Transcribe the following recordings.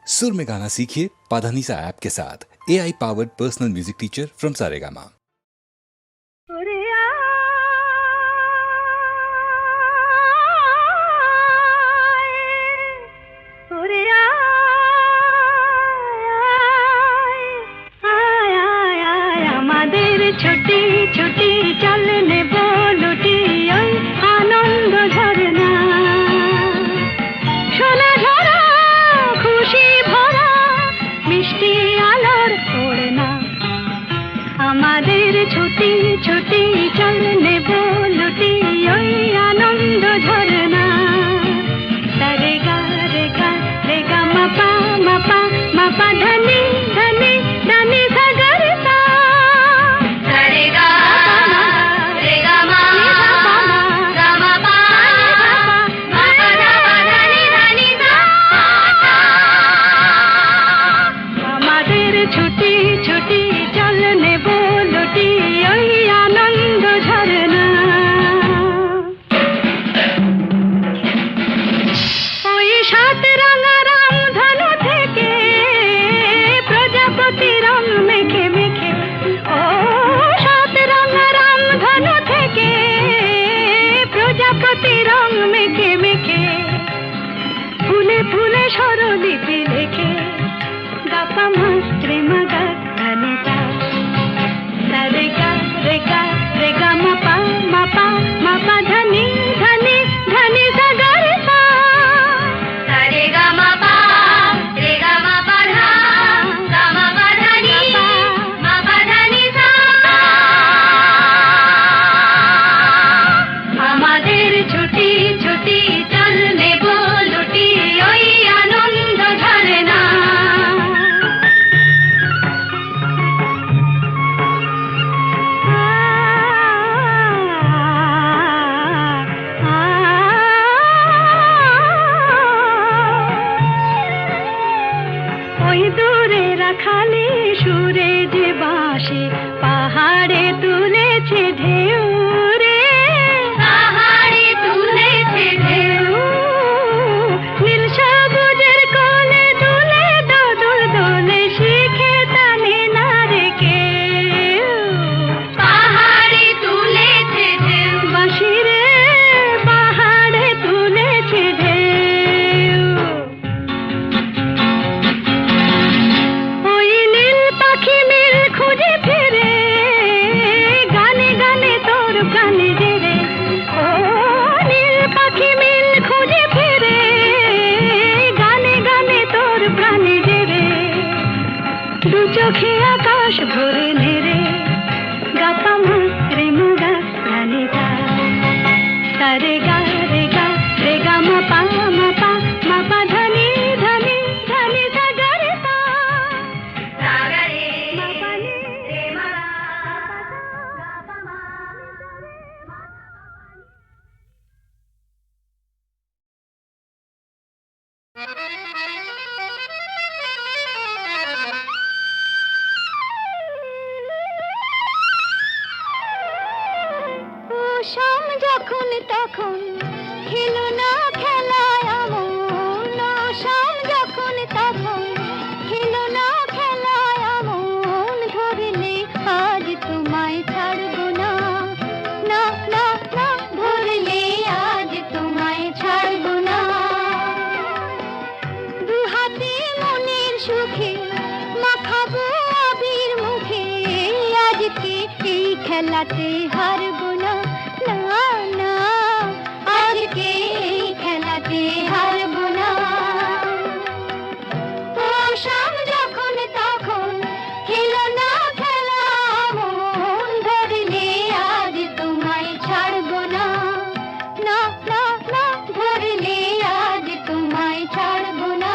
सुर में गाना सीखिए पाधानीसा ऐप के साथ। AI powered personal music teacher from Saregama. ছুটি ছুটি চলনে বলুটি ওই আনন্দ ঝরনা সোনা ঝরা খুশি ভরা মিষ্টি আলোর ওড়না আমাদের ছুটি ছুটি চলনে বলুটি ওই আনন্দ ঝরনা রে গা রে গা রে গা মাপা মাপা মাপা ধনি ধনি ধনি সাগরতা ছুটি ছুটি চলনে বলুটি ওই আনন্দ ঝরনা ওই সাত রাঙা রাম ধনু থেকে প্রজাপতি রং মেখে মেখে ও সাত রাঙা রাম ধনু থেকে প্রজাপতি রং মেখে মেখে ফুলে ফুলে স্বরলিপি লেখে গাপা মাস্ত্রে মগা ধনিতা রে গা রে গা রে গা মাপা মাপা মাপা ধনি ধনি ধনি সাগরতা রে গা মাপা রে গা মাপা ধা গা মাপা ধনি মাপা ধনি সা আমাদের ছুটি ছুটি চলনে বলুটি ওই আনন্দ ঝরনা ওই দূরে রাখালি সুরে যে বাঁশি পাহাড়ে তুলেছে ঢেউ রে পাহাড়ে তুলেছে ঢেউ নীল সবুজের কোলে দুলে দোদুল দোলে শিখে টানে না রে কেউ পাহাড়ে তুলেছে ঢেউ বাঁশি রে পাহাড়ে তুলেছে ঢেউ ওই নীল পাখি মিল খুঁজে ফিরে গানে গানে তোর প্রাণে জেরে ও নীল পাখি মিল খুঁজে ফিরে গানে গানে তোর প্রাণে জেরে দু চোখে আকাশ ভরে নেরে গাপা মাত্রে মুগা প্রাণিতা রে গা রে গা রে গা মাপা মাপা মাপা ধনি ধনি ধনি সাগরতা সাগরে মাপানি রে মা গাপা মা শাম যখন তখন খেলনা খেলায় আমন শাম যখন তখন খেলনা খেলায় আমন ধরলে আজ তোমায় ছাড়বো না না না না ধরলে আজ তোমায় ছাড়বো না দু হাতে মনের সুখে মাখাবো আবির মুখে আজকে এই খেলাতে হারবো না না না আজকে এই খেলাতে হারবো না ও শাম যখন তখন খেলনা খেলা মন ধরলে আজ তোমায় ছাড়বো না না না না ধরলে আজ তোমায় ছাড়বো না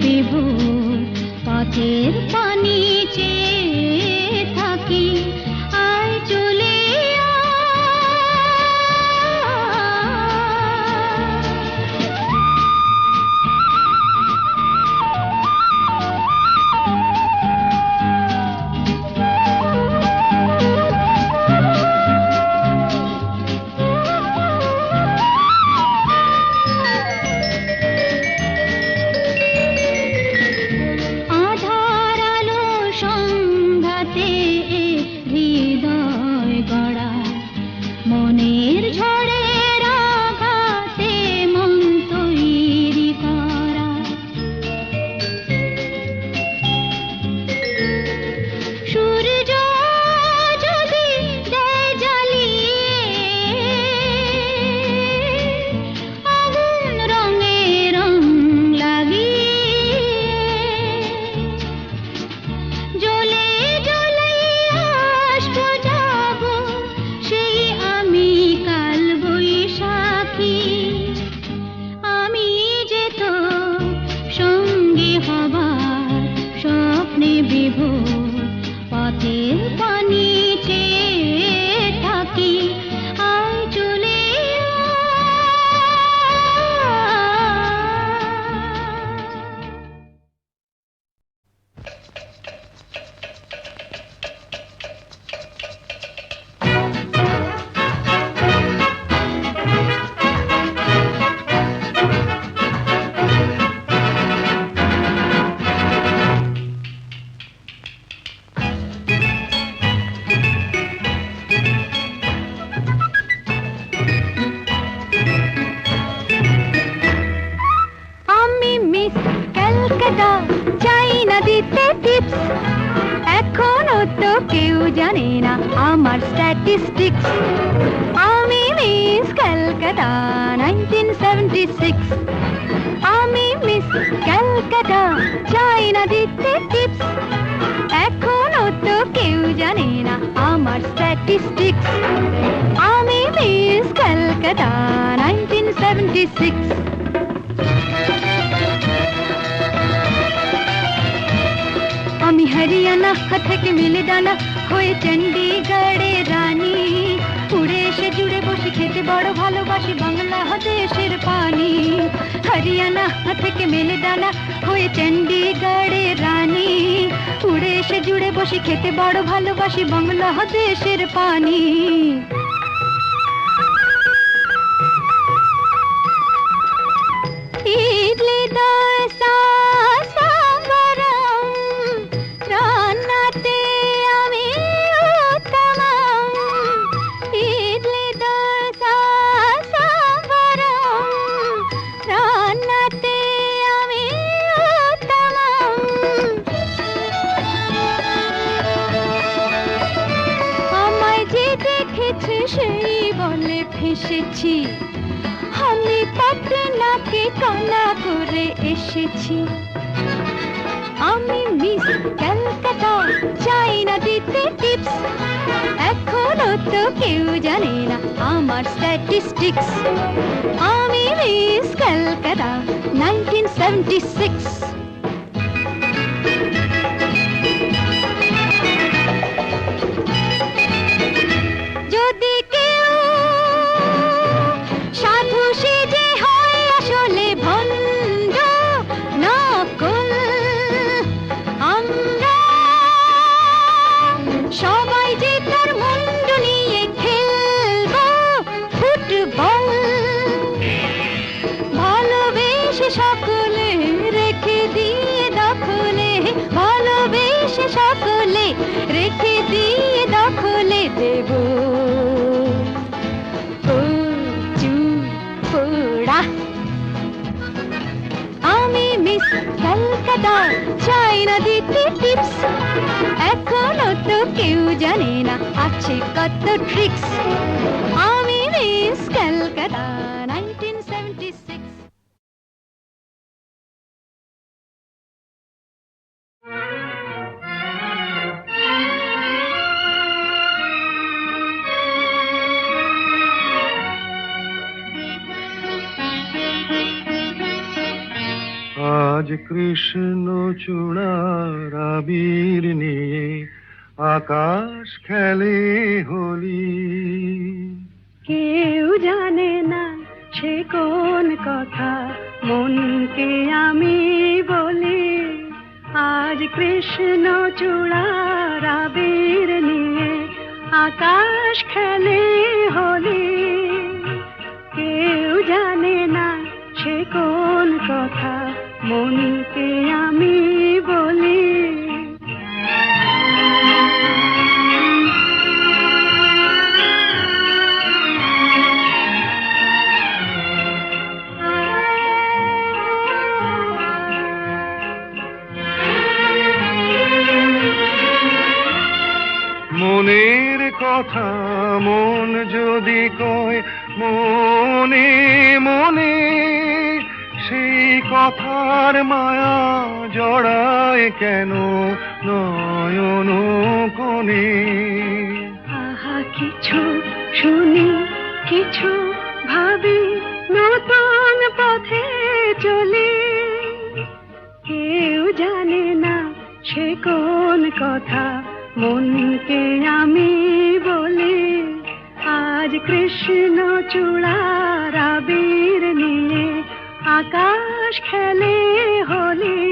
বিভোর পথের পানি চেয়ে থাকি আয় চলে আধার আলো সংঘাতে হৃদয় গড়া মনের ঝড়ের আঘাতে মন তৈরি করা সূর্য যদি দেয় জ্বালিয়ে আগুন রঙে রং লাগিয়ে জ্বলে জ্বলে আসবো যাব সেই আমি কাল বৈশাখী আমি যে তো সঙ্গী হবার স্বপ্নে বিভোর পথের পানি চেয়ে থাকি আয় চলে আমি মিস ক্যালকাটা চাই না দিতে টিপস এখনো তো কেউ জানে না আমার স্ট্যাটিস্টিক্স আমি মিস ক্যালকাটা 1976 আমি মিস ক্যালকাটা চাই না দিতে টিপস এখনো তো কেউ জানে না আমার স্ট্যাটিস্টিক্স আমি মিস ক্যালকাটা 1976 আমি হরিয়ানা থেকে মিলে ডানা হয়ে চণ্ডীগড়ে রানী উড়ে এসে জুড়ে বসে খেতে বড় ভালোবাসি বাংলাদেশের পানি হরিয়ানা থেকে মেলে ডানা হয়ে চণ্ডীগড়ে রানী উড়ে এসে জুড়ে বসে খেতে বড় ভালোবাসি বাংলাদেশের পানি ইডলি দোসা সাম্বারম রান্নাতে আমি উত্তমম ইডলি দোসা সাম্বারম রান্নাতে আমি উত্তমম আমায় যে দেখেছে সেই বলে ফেসেছি আমি পাটনাকে কানা করে এসেছি আমি মিস ক্যালকাটা চাই না দিতে টিপস এখনো তো কেউ জানে না আমার স্ট্যাটিস্টিক্স আমি মিস ক্যালকাটা 1976 যদি কেউ সাধু সেজে হয় আসলে ভণ্ড নকল আমরা সবাই যে তার মুন্ডু নিয়ে খেলবো ফুটবল ভালোবেসে সকলে রেখে দিয়ে দখলে ভালোবেসে সকলে রেখে দিয়ে দখলে দেব পোড়া আমি মিস ক্যালকাটা চাই না দিতে টিপস এখনো তো কেউ জানে না আছে কত ট্রিক্স আমি মিস ক্যালকাটা 1976 আজ কৃষ্ণ চূড়ার আবির নিয়ে আকাশ খেলে হোলি। কেউ জানে না সে কোন কথা, মনকে আমি বলি। আজ কৃষ্ণ চূড়ার আবির নিয়ে আকাশ খেলে হোলি। কেউ জানে না সে কোন কথা, মনকে আমি বলি। মনের কথা মন যদি কয় মনে মনে, সেই কথার মায়া জড়ায় কেন নয়ন কোণে। আহা কিছু শুনি, কিছু ভাবি, নতুন পথে চলি। কেউ জানে না সে কোন কথা, মনকে আমি বলি। আজ কৃষ্ণ চূড়ার আবির নিয়ে আকাশ খেলে হোলি।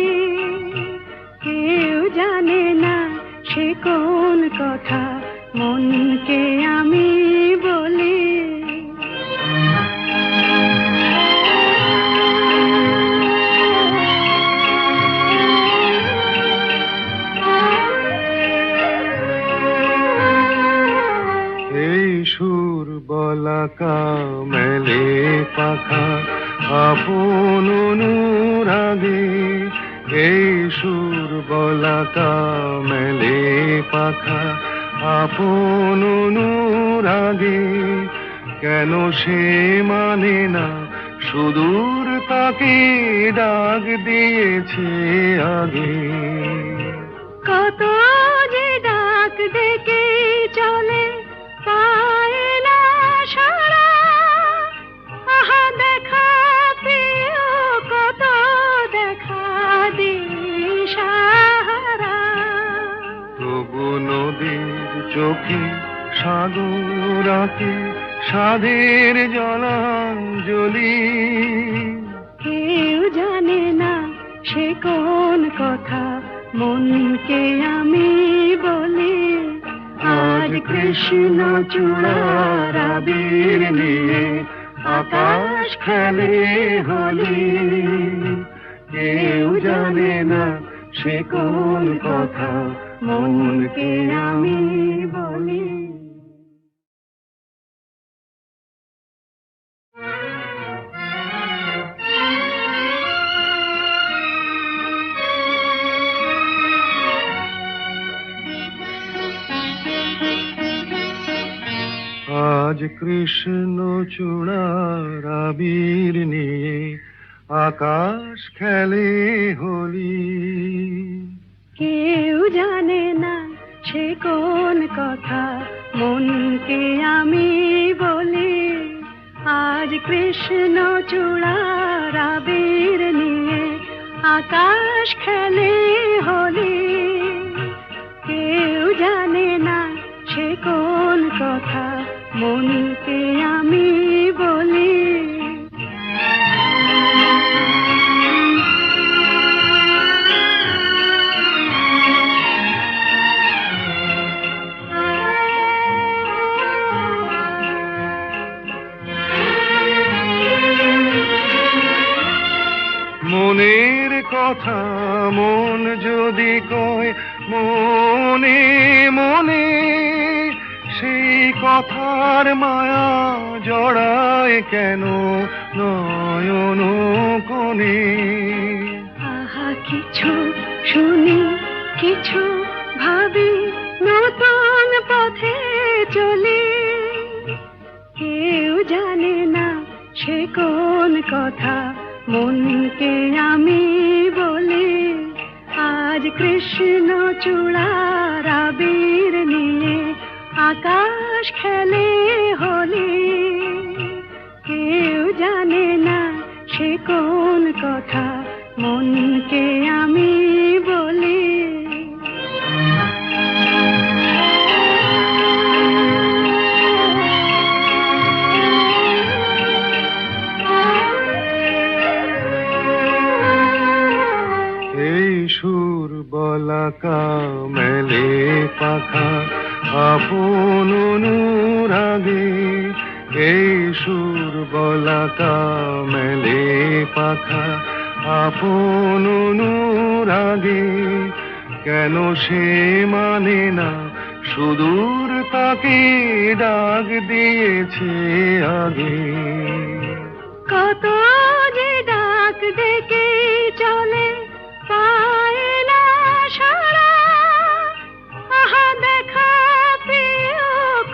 কেউ জানে না সে কোন কথা, মনকে আমি বলি। এই সুর বলাকা মেলে পাখা আপন অনুরাগে। এই সুর বলাকা মেলে পাখা আপন অনুরাগে। কেন সে মানে না সুদূর তাকে ডাক দিয়েছে আগে। কত যে ডাক ডেকে চলে, পায় না সাড়া। আহা দেখা প্রিয়, কত দেখা দিশাহারা। তবু নদীর চোখে সাগর আঁকে সাধের জলাঞ্জলি। কেউ জানে না সে কোন কথা, মনকে আমি বলি। আজ কৃষ্ণ চূড়ার আবির নিয়ে আকাশ খেলে হোলি। কেউ জানে না সে কোন কথা, মনকে আমি বলি। আজ কৃষ্ণ চূড়ার আবির নিয়ে আকাশ খেলে হোলি। কেউ জানে না সে কোন কথা, মনকে আমি বলি। আজ কৃষ্ণ চূড়ার আবির নিয়ে আকাশ খেলে হোলি। কেউ জানে না সে কোন কথা, মনকে আমি বলি। মনের কথা মন যদি কয় মনে মনে, সেই কথার মায়া জড়ায় কেন নয়ন কোণে। আহা কিছু শুনি, কিছু ভাবি, নতুন পথে চলি। কেউ জানে না সে কোন কথা, মনকে আমি বলি। আজ কৃষ্ণ চূড়ার আবির নিয়ে আকাশ খেলে হোলি। কেউ জানে না সে কোন কথা, মনকে আমি বলি। এই সুর বলাকা মেলে পাখা আপন অনুরাগে, এই সুর বলাকা মেলে পাখা আপন অনুরাগে, কেন সে মানে না সুদূর তাকে ডাক দিয়েছে আগে। কত যে ডাক ডেকে চলে পায় না সারা, আহা দেখা প্রিয়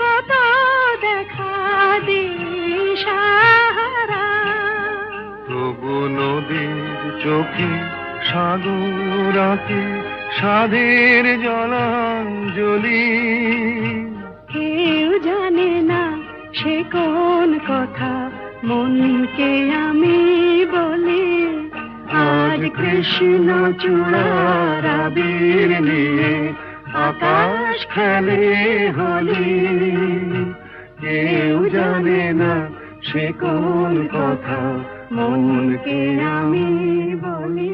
কত দেখা দিশাহারা। তবু নদীর চোখে সাগর আঁকে সাধের জলাঞ্জলি, কেউ জানে না সে কোন কথা মনকে আমি বলি। আজ কৃষ্ণ চূড়ার আবির নিয়ে আকাশ খেলে হোলি, কেউ জানে না সে কোন কথা মনকে আমি বলি।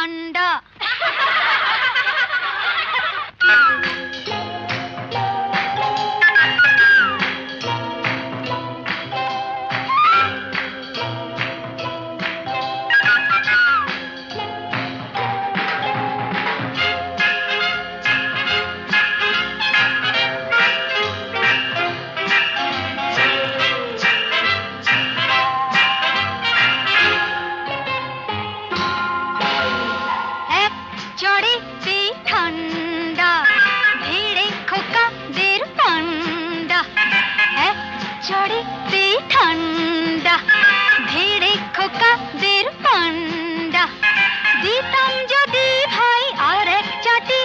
ঠান্ডা। চড়েতে ঠান্ডা ভিড়ে খোকাদের পান্ডা, দিতাম যদি ভাই আর এক চাটি,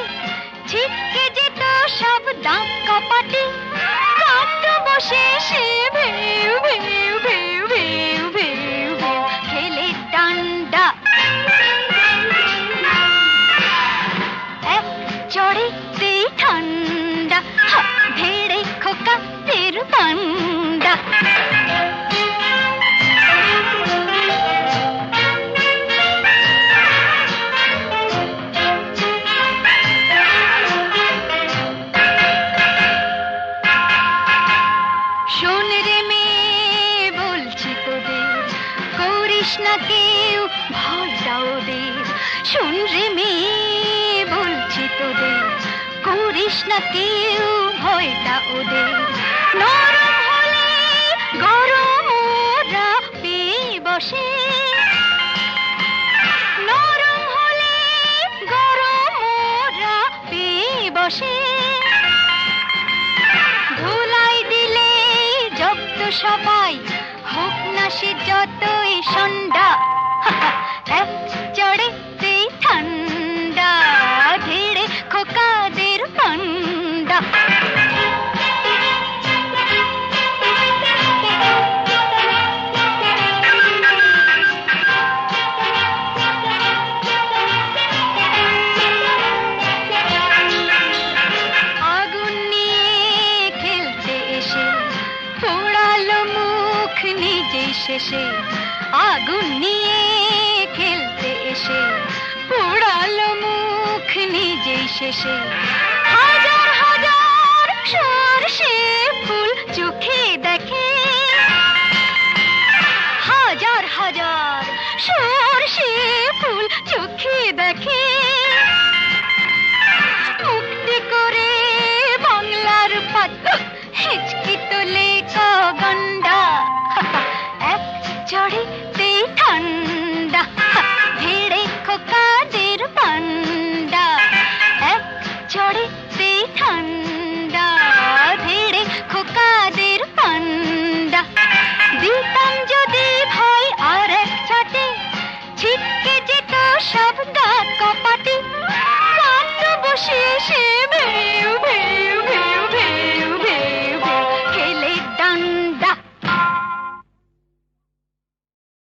ছিটকে যেত সব দাঁত কপাটি। কাট বসে সে ভেউ ভেউ ভেউ ভেউ ভেউ ভেউ খেলে ডান্ডা। এক চড়েতে ঠান্ডা ভিড়ে খোকাদের পান্ডা। শোন রে মেয়ে বলছি তোদের, করিস না কেউ ভয়টা ওদের। শোন রে মেয়ে বলছি তোদের, করিস না কেউ ভয়টা ওদের। নরম হলে গরম ওরা পেয়ে বসে, নরম হলে গরম ওরা পেয়ে বসে। ধুলাই দিলে জব্দ সবাই, হোক না সে যতই সন্ধ্যা। এক চড়েতে ঠান্ডা ভিড়ে খোকাদের পান্ডা। আগুন নিয়ে খেলতে এসে পোড়ালো মুখ নিজেই শেষে। আগুন নিয়ে খেলতে এসে পোড়ালো মুখ নিজেই শেষে। হাজার হাজার সর্ষে ফুল চোখে দেখে,